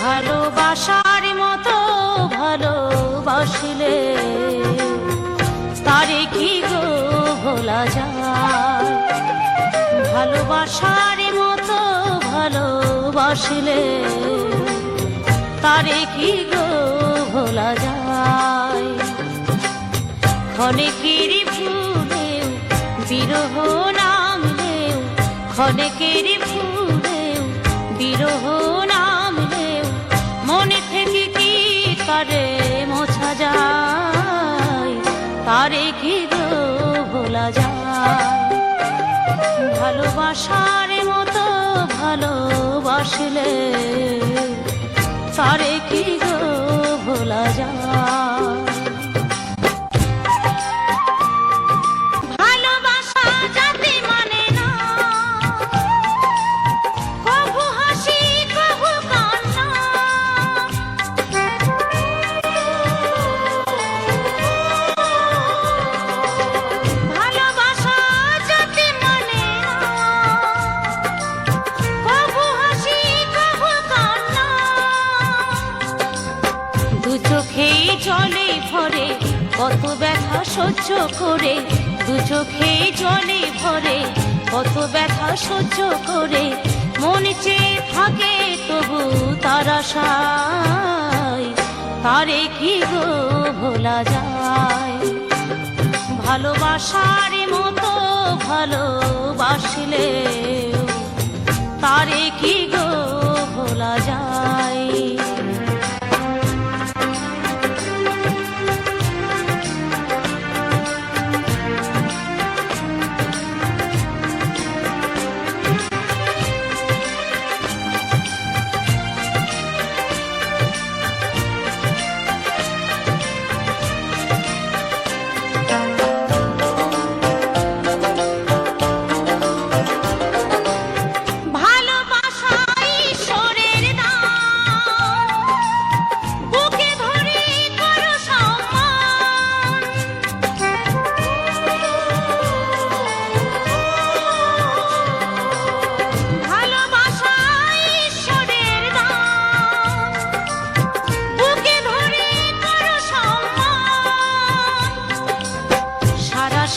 ভালোবাসার মতো ভালোবাসলে তারে কি গো ভোলা যায়। ভালোবাসার মতো ভালোবাসলে তারে কি গো ভোলা যায়। ক্ষণেকের ভুলেও বিরহ নামলেও, ক্ষণেকের ভুলেও বিরহ নামলেও মনে থেকে কি তারে মোছা যায়। তারে কি গো ভোলা যায়। ভালোবাসার মতো ভালোবাসলে তারে কি গো ভোলা যায়। চোখেই জলে ভরে কত ব্যথা সহ্য করে, দু চোখেই জলে ভরে কত ব্যথা সহ্য করে মন চেয়ে থাকে তবু তার আশায়। তারে কি গো ভোলা যায়। ভালোবাসার মতো ভালোবাসলে তারে কি গো ভোলা যায়।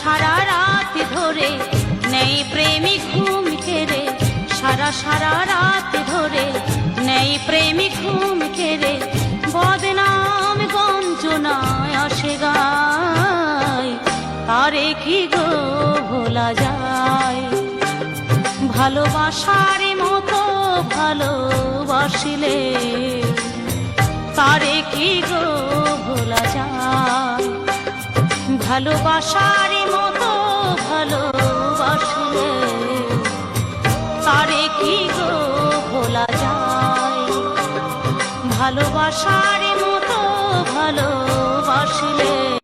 সারা রাত ধরে নেই প্রেমিক ঘুম কেড়ে, সারা রাত ধরে নেই প্রেমিক ঘুম কেড়ে বদনাম গঞ্জনায় আসে গায়। তারে কি গো ভোলা যায়। ভালোবাসার মতো ভালোবাসলে তারে কি গো ভোলা যায়। ভালোবাসার মতো ভালোবাসলে তারে কি গো ভোলা যায়। ভালোবাসার মতো ভালোবাসলে